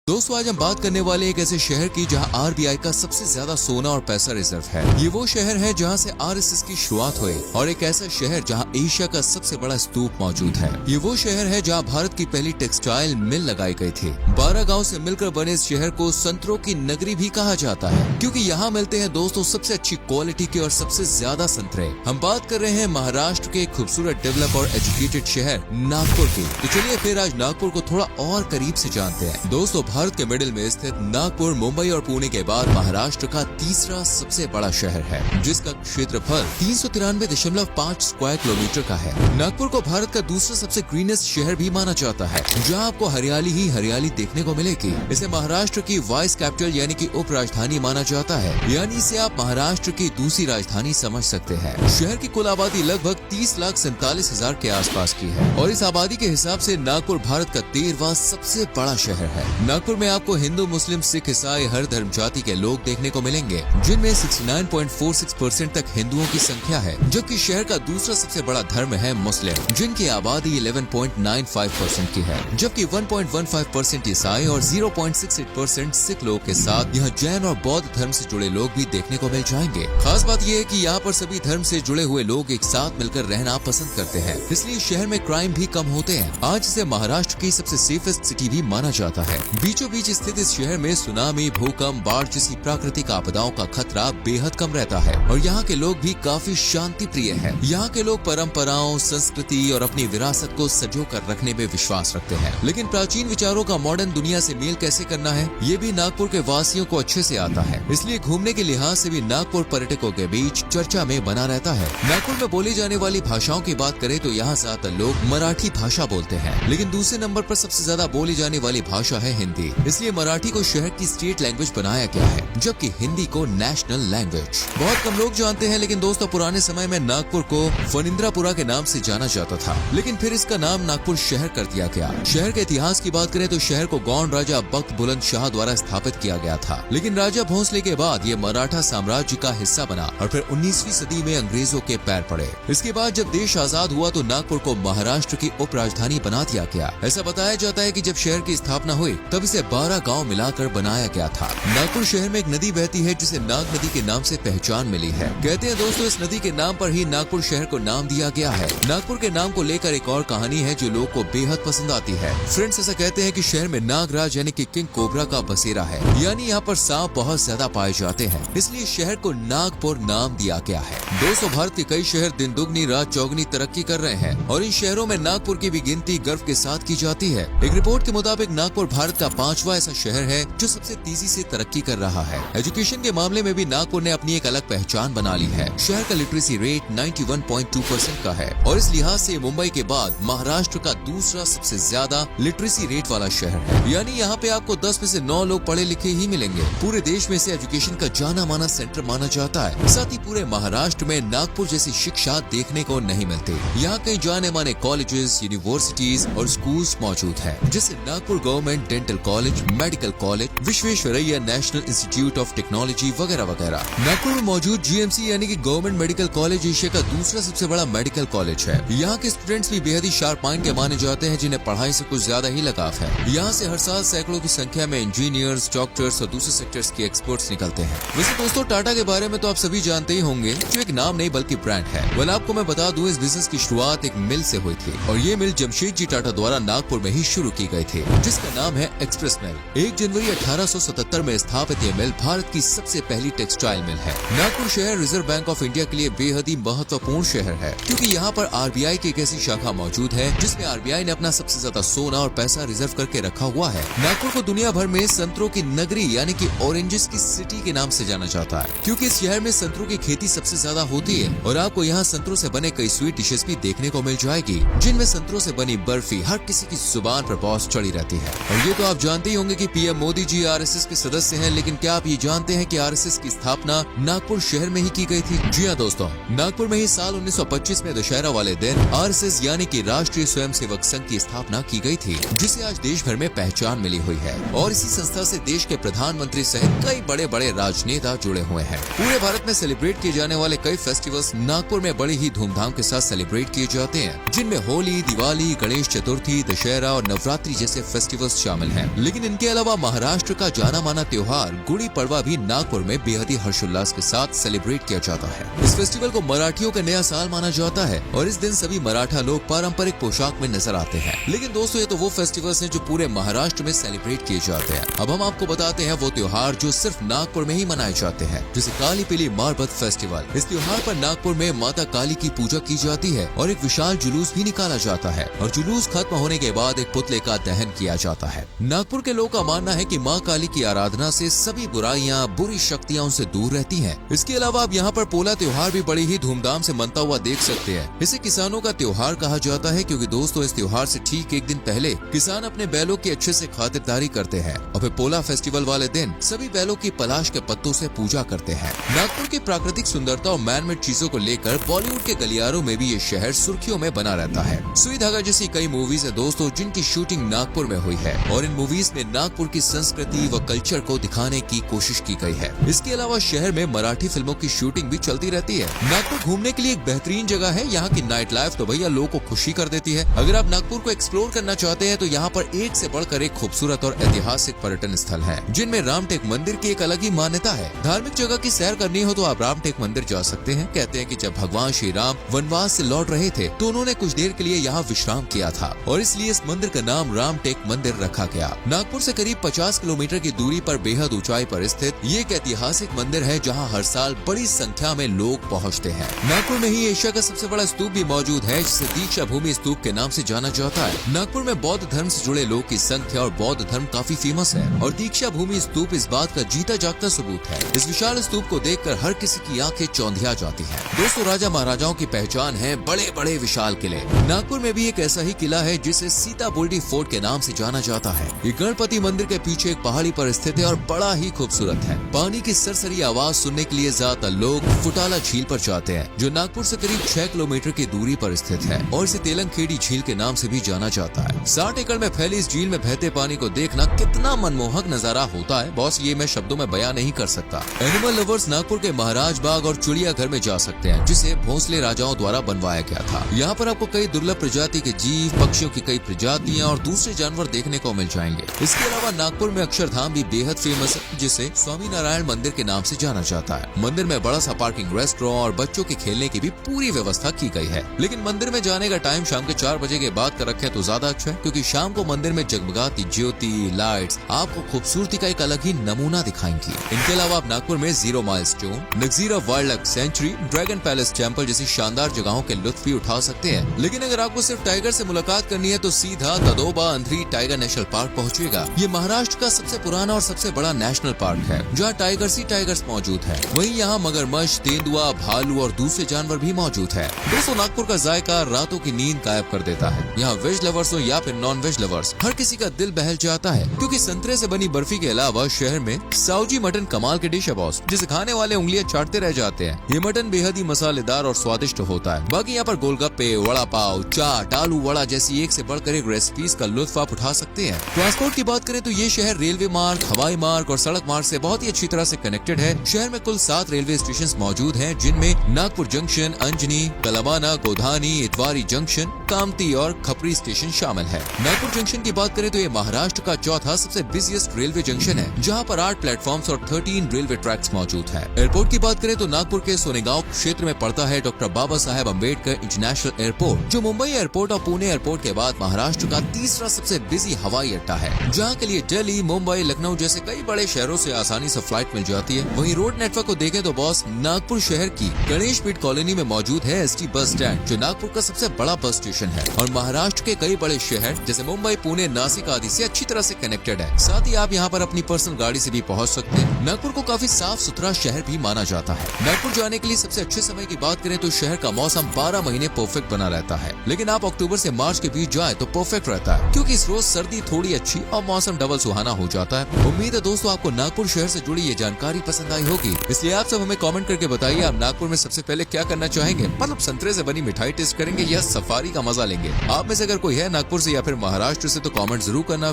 दोस्तों आज हम बात करने वाले एक ऐसे शहर की जहां आरबीआई का सबसे ज्यादा सोना और पैसा रिजर्व है। ये वो शहर है जहां से आरएसएस की शुरुआत हुई और एक ऐसा शहर जहां एशिया का सबसे बड़ा स्तूप मौजूद है। ये वो शहर है जहां भारत की पहली टेक्सटाइल मिल लगाई गई थी। 12 गाँव से मिलकर बने इस शहर को संतरों की नगरी भी कहा जाता है, क्योंकि यहाँ मिलते हैं दोस्तों सबसे अच्छी क्वालिटी के और सबसे ज्यादा संतरे। हम बात कर रहे हैं महाराष्ट्र के खूबसूरत डेवलप और एजुकेटेड शहर नागपुर की। तो चलिए फिर आज नागपुर को थोड़ा और करीब से जानते हैं। दोस्तों भारत के मिडिल में स्थित नागपुर मुंबई और पुणे के बाद महाराष्ट्र का तीसरा सबसे बड़ा शहर है, जिसका क्षेत्रफल 393.5 स्क्वायर किलोमीटर का है। नागपुर को भारत का दूसरा सबसे ग्रीनेस्ट शहर भी माना जाता है, जहां आपको हरियाली ही हरियाली देखने को मिलेगी। इसे महाराष्ट्र की वाइस कैपिटल यानी कि उप राजधानी माना जाता है, यानी इसे आप महाराष्ट्र की दूसरी राजधानी समझ सकते हैं। शहर की कुल आबादी लगभग 30,47,000 के आसपास की है और इस आबादी के हिसाब से नागपुर भारत का 13वां सबसे बड़ा शहर है। नागपुर में आपको हिंदू, मुस्लिम, सिख, ईसाई हर धर्म जाति के लोग देखने को मिलेंगे, जिनमें 69.46% तक हिंदुओं की संख्या है, जबकि शहर का दूसरा सबसे बड़ा धर्म है मुस्लिम, जिनकी आबादी 11.95% की है, जबकि 1.15% ईसाई और 0.68% सिख लोगों के साथ यहाँ जैन और बौद्ध धर्म से जुड़े लोग भी देखने को मिल जाएंगे। खास बात यह है कि यहाँ पर सभी धर्म से जुड़े हुए लोग एक साथ मिलकर रहना पसंद करते हैं, इसलिए शहर में क्राइम भी कम होते हैं। आज इसे महाराष्ट्र की सबसे सेफेस्ट सिटी भी माना जाता है। बीचों बीच स्थित इस शहर में सुनामी, भूकंप, बाढ़ जैसी प्राकृतिक आपदाओं का खतरा बेहद कम रहता है और यहाँ के लोग भी काफी शांति प्रिय हैं। यहाँ के लोग परंपराओं, संस्कृति और अपनी विरासत को सजो कर रखने में विश्वास रखते हैं, लेकिन प्राचीन विचारों का मॉडर्न दुनिया से मेल कैसे करना है, ये भी नागपुर के वासियों को अच्छे से आता है। इसलिए घूमने के लिहाज से भी नागपुर पर्यटकों के बीच चर्चा में बना रहता है। नागपुर में बोली जाने वाली भाषाओं की बात करें तो यहाँ ज्यादातर लोग मराठी भाषा बोलते हैं, लेकिन दूसरे नंबर पर सबसे ज्यादा बोली जाने वाली भाषा है हिंदी। इसलिए मराठी को शहर की स्टेट लैंग्वेज बनाया गया है, जबकि हिंदी को नेशनल लैंग्वेज। बहुत कम लोग जानते हैं, लेकिन दोस्तों पुराने समय में नागपुर को फनिंद्रापुरा के नाम से जाना जाता था, लेकिन फिर इसका नाम नागपुर शहर कर दिया गया। शहर के इतिहास की बात करें तो शहर को गौंड राजा बख्त बुलंद शाह द्वारा स्थापित किया गया था, लेकिन राजा भोंसले के बाद ये मराठा साम्राज्य का हिस्सा बना और फिर 19वीं सदी में अंग्रेजों के पैर पड़े। इसके बाद जब देश आजाद हुआ तो नागपुर को महाराष्ट्र की उप राजधानी बना दिया गया। ऐसा बताया जाता है कि जब शहर की स्थापना हुई तब इसे 12 गाँव मिलाकर बनाया गया था। नागपुर शहर में एक नदी बहती है जिसे नाग नदी के नाम से पहचान मिली है। कहते हैं दोस्तों इस नदी के नाम पर ही नागपुर शहर को नाम दिया गया है। नागपुर के नाम को लेकर एक और कहानी है जो लोग को बेहद पसंद आती है। फ्रेंड्स ऐसा कहते हैं कि शहर में नागराज यानी कि किंग कोबरा का बसेरा है, यानी यहाँ पर सांप बहुत ज्यादा पाए जाते हैं, इसलिए शहर को नागपुर नाम दिया गया है। दोस्तों भारत के कई शहर दिन दुगनी रात चौगनी तरक्की कर रहे हैं और इन शहरों में नागपुर की भी गिनती गर्व के साथ की जाती है। एक रिपोर्ट के मुताबिक नागपुर भारत का 5वां ऐसा शहर है जो सबसे तेजी से तरक्की कर रहा है। एजुकेशन के मामले में भी नागपुर ने अपनी एक अलग पहचान बना ली है। शहर का लिटरेसी रेट 91.2% का है और इस लिहाज से मुंबई के बाद महाराष्ट्र का दूसरा सबसे ज्यादा लिटरेसी रेट वाला शहर है, यानी यहाँ पे आपको 10 में से 9 लोग पढ़े लिखे ही मिलेंगे। पूरे देश में इसे एजुकेशन का जाना माना सेंटर माना जाता है। साथ ही पूरे महाराष्ट्र में नागपुर जैसी शिक्षा देखने को नहीं मिलती। यहाँ कई जाने माने कॉलेजेस, यूनिवर्सिटीज और स्कूल्स मौजूद है, जैसे Nagpur government dental college, medical college, Visvesvaraya national institute of technology वगैरह वगैरह। नागपुर में मौजूद जीएमसी यानी कि गवर्नमेंट मेडिकल कॉलेज एशिया का दूसरा सबसे बड़ा मेडिकल कॉलेज है। यहाँ के स्टूडेंट्स भी बेहद ही शार्प माइंड के माने जाते हैं, जिन्हें पढ़ाई से कुछ ज्यादा ही लगाव है। यहाँ से हर साल सैकड़ों की संख्या में इंजीनियर्स, डॉक्टर्स और दूसरे सेक्टर्स के एक्सपर्ट्स निकलते हैं। वैसे दोस्तों टाटा के बारे में तो आप सभी जानते ही होंगे, जो एक नाम नहीं बल्कि ब्रांड है। वेल आपको मैं बता दूं इस बिजनेस की शुरुआत एक मिल से हुई थी और ये मिल जमशेद जी टाटा द्वारा नागपुर में ही शुरू की गई थी, जिसका नाम है एक्सप्रेस मिल। 1 जनवरी 1877 में स्थापित ये मिल भारत की सबसे पहली टेक्सटाइल मिल है। नागपुर शहर रिजर्व बैंक ऑफ इंडिया के लिए बेहद ही महत्वपूर्ण शहर है, क्योंकि यहाँ पर आरबीआई की एक ऐसी शाखा मौजूद है जिसमें आरबीआई ने अपना सबसे ज्यादा सोना और पैसा रिजर्व करके रखा हुआ है। नागपुर को दुनिया भर में संतरों की नगरी यानी कि ऑरेंजेस की सिटी के नाम से जाना जाता है, क्योंकि इस शहर में संतरों की खेती सबसे ज्यादा होती है और आपको यहाँ संतरों से बने कई स्वीट डिशेस भी देखने को मिल जाएगी, जिनमें संतरों से बनी बर्फी हर किसी की जुबान पर बहुत चढ़ी रहती है। और ये तो आप जानते ही होंगे कि पीएम मोदी जी आरएसएस के सदस्य हैं, लेकिन क्या आप ये जानते हैं कि आरएसएस की स्थापना नागपुर शहर में ही की गई थी? जी हाँ दोस्तों, नागपुर में ही साल 1925 में दशहरा वाले दिन आरएसएस यानी कि राष्ट्रीय स्वयंसेवक संघ की स्थापना की गई थी, जिसे आज देश भर में पहचान मिली हुई है और इसी संस्था से देश के प्रधानमंत्री सहित कई बड़े बड़े राजनेता जुड़े हुए हैं। पूरे भारत में सेलिब्रेट किए जाने वाले कई फेस्टिवल्स नागपुर में बड़ी ही धूमधाम के साथ सेलिब्रेट किए जाते हैं, जिनमें होली, दिवाली, गणेश चतुर्थी, दशहरा और नवरात्रि जैसे फेस्टिवल्स शामिल हैं। लेकिन इनके अलावा महाराष्ट्र का जाना माना त्योहार गुड़ी पड़वा भी नागपुर में बेहद ही हर्षोल्लास के साथ सेलिब्रेट किया जाता है। इस फेस्टिवल को मराठियों का नया साल माना जाता है और इस दिन सभी मराठा लोग पारंपरिक पोशाक में नजर आते हैं। लेकिन दोस्तों ये तो वो फेस्टिवल्स हैं जो पूरे महाराष्ट्र में सेलिब्रेट किए जाते हैं। अब हम आपको बताते हैं वो त्योहार जो सिर्फ नागपुर में ही मनाए जाते हैं, जैसे काली पीली मारबत फेस्टिवल। इस त्योहार पर नागपुर में माता काली की पूजा की जाती है और एक विशाल जुलूस भी निकाला जाता है और जुलूस खत्म होने के बाद एक पुतले का दहन किया जाता है। नागपुर के लोगों का मानना है कि माँ काली की आराधना से सभी बुराइयां, बुरी शक्तियां उनसे दूर रहती हैं। इसके अलावा अब यहाँ पर पोला त्योहार भी बड़ी ही धूमधाम से मनता हुआ देख सकते हैं। इसे किसानों का त्योहार कहा जाता है क्योंकि दोस्तों इस त्योहार से ठीक एक दिन पहले किसान अपने बैलों की अच्छे से खातिरदारी करते हैं और फिर पोला फेस्टिवल वाले दिन सभी बैलों की पलाश के पत्तों से पूजा करते हैं। नागपुर की प्राकृतिक सुंदरता और मैनमेड चीजों को लेकर बॉलीवुड के गलियारों में भी ये शहर सुर्खियों में बना रहता है। सुई धागा जैसी कई मूवीज है दोस्तों जिनकी शूटिंग नागपुर में हुई है और इन मूवीज में नागपुर की संस्कृति व कल्चर को दिखाने की कोशिश की गई है। इसके अलावा शहर में मराठी फिल्मों की शूटिंग भी चलती रहती है। नागपुर घूमने के लिए एक बेहतरीन जगह है। यहाँ की नाइट लाइफ तो भैया लोगों को खुशी कर देती है। अगर आप नागपुर को एक्सप्लोर करना चाहते हैं तो यहाँ पर एक से बढ़कर एक खूबसूरत और ऐतिहासिक पर्यटन स्थल है जिनमें रामटेक मंदिर की एक अलग ही मान्यता है। धार्मिक जगह की सैर करनी हो तो आप रामटेक मंदिर जा सकते हैं। कहते हैं कि जब भगवान श्री राम वनवास से लौट रहे थे तो उन्होंने कुछ देर के लिए यहाँ विश्राम किया था और इसलिए इस मंदिर का नाम रामटेक मंदिर रखा गया। नागपुर से करीब 50 किलोमीटर की दूरी पर बेहद ऊंचाई पर स्थित ये एक ऐतिहासिक मंदिर है जहाँ हर साल बड़ी संख्या में लोग पहुँचते हैं। नागपुर में ही एशिया का सबसे बड़ा स्तूप भी मौजूद है जिसे दीक्षा भूमि स्तूप के नाम से जाना जाता है। नागपुर में बौद्ध धर्म से जुड़े लोग की संख्या और बौद्ध धर्म काफी फेमस है और दीक्षा भूमि स्तूप इस बात का जीता जागता सबूत है। इस विशाल स्तूप को देखकर हर किसी की आंखें चौंधिया जाती हैं। दोस्तों राजा महाराजाओं की पहचान है बड़े बड़े विशाल किले। नागपुर में भी एक ऐसा ही किला है जिसे सीता बोल्डी फोर्ट के नाम से जाना जाता है। ये गणपति मंदिर के पीछे एक पहाड़ी पर स्थित है और बड़ा ही खूबसूरत है। पानी की सरसरी आवाज सुनने के लिए ज्यादातर लोग फुटाला झील पर जाते हैं जो नागपुर से करीब 6 किलोमीटर की दूरी पर स्थित है और इसे तेलंगखेड़ी झील के नाम से भी जाना जाता है। 60 एकड़ में फैली इस झील में बहते पानी को देखना कितना मनमोहक नजारा होता है बॉस, ये मैं शब्दों में बयां नहीं कर सकता। एनिमल लवर्स नागपुर के महाराज बाग और चिड़ियाघर में जा सकते हैं जिसे भोसले राजाओं द्वारा बनवाया गया था। यहाँ पर आपको कई दुर्लभ प्रजाति के जीव, पक्षियों की कई प्रजातियाँ और दूसरे जानवर देखने को मिल जाएंगे। इसके अलावा नागपुर में अक्षरधाम भी बेहद फेमस है जिसे स्वामी नारायण मंदिर के नाम से जाना जाता है। मंदिर में बड़ा सा पार्किंग, रेस्टोरेंट और बच्चों के खेलने की भी पूरी व्यवस्था की गई है। लेकिन मंदिर में जाने का टाइम शाम के 4 बजे के बाद कर रखे तो ज्यादा अच्छा है क्योंकि शाम को मंदिर में जगमगाती ज्योति, लाइट्स आपको खूबसूरती का एक अलग ही नमूना दिखाएंगी। इनके अलावा आप नागपुर में zero milestone, Nagzira wildlife sanctuary, dragon palace temple जैसी शानदार जगहों के लुत्फ भी उठा सकते हैं। लेकिन अगर आपको सिर्फ टाइगर से मुलाकात करनी है तो सीधा तदोबा अंधेरी टाइगर नेशनल पार्क पहुंचिएगा। ये महाराष्ट्र का सबसे पुराना और सबसे बड़ा नेशनल पार्क है जहाँ टाइगर्स ही टाइगर्स मौजूद है। वहीं यहाँ मगरमच्छ, तेंदुआ, भालू और दूसरे जानवर भी मौजूद है। दोस्तों नागपुर का जायका रातों की नींद गायब कर देता है। यहाँ वेज लवर्स हो या फिर नॉन वेज लवर्स, हर किसी का दिल बहल जाता है क्योंकि संतरे से बनी बर्फी के अलावा शहर में साउजी मटन कमाल की डिश है बॉस, जिसे खाने वाले उंगलियां चाटते रह जाते हैं। ये मटन बेहद ही मसालेदार और स्वादिष्ट होता है। बाकी यहाँ पर गोलगप्पे, वड़ा पाव, चाट, आलू वड़ा जैसी एक से बढ़कर एक रेसिपीज का लुत्फ आप उठा सकते हैं। ट्रांसपोर्ट की बात करें तो ये शहर रेलवे मार्ग, हवाई मार्ग और सड़क मार्ग से बहुत ही अच्छी तरह से कनेक्टेड है। शहर में कुल 7 रेलवे स्टेशन मौजूद हैं जिनमें नागपुर जंक्शन, अंजनी, कलमाना, गोधानी, इतवारी जंक्शन, कामती और खपरी स्टेशन शामिल है। नागपुर जंक्शन की बात करें तो ये महाराष्ट्र का चौथा सबसे बिजिएस्ट रेलवे जंक्शन है जहाँ पर 8 प्लेटफॉर्म्स और 13 रेलवे ट्रैक्स मौजूद है। एयरपोर्ट की बात करें तो नागपुर के सोनेगांव क्षेत्र में पड़ता है doctor Baba Saheb Ambedkar international airport, जो मुंबई एयरपोर्ट और पुणे एयरपोर्ट के बाद महाराष्ट्र का तीसरा सबसे बिजी हवाई अड्डा है, जहाँ के लिए दिल्ली, मुंबई, लखनऊ जैसे कई बड़े शहरों से आसानी से फ्लाइट मिल जाती है। वहीं रोड नेटवर्क को देखें तो बॉस नागपुर शहर की गणेश पीठ कॉलोनी में मौजूद है एसटी बस स्टैंड, जो नागपुर का सबसे बड़ा बस स्टेशन है और महाराष्ट्र के कई बड़े शहर जैसे मुंबई, पुणे, नासिक आदि से अच्छी तरह से कनेक्टेड है। साथ ही आप यहाँ पर अपनी पर्सनल गाड़ी से भी पहुँच सकते हैं। नागपुर को काफी साफ सुथरा शहर भी माना जाता है। नागपुर जाने के लिए सबसे अच्छे समय की बात करें तो शहर का मौसम 12 महीने परफेक्ट बना रहता है, लेकिन आप अक्टूबर से मार्च के बीच जाए तो परफेक्ट रहता है क्योंकि इस रोज सर्दी थोड़ी अच्छी और मौसम डबल सुहाना हो जाता है। उम्मीद है दोस्तों आपको नागपुर शहर से जुड़ी ये जानकारी पसंद आई होगी, इसलिए आप सब हमें कमेंट करके बताइए आप नागपुर में सबसे पहले क्या करना चाहेंगे। मतलब संतरे से बनी मिठाई टेस्ट करेंगे या सफारी का मजा लेंगे। आप में से अगर कोई है नागपुर से या फिर महाराष्ट्र से तो कमेंट जरूर करना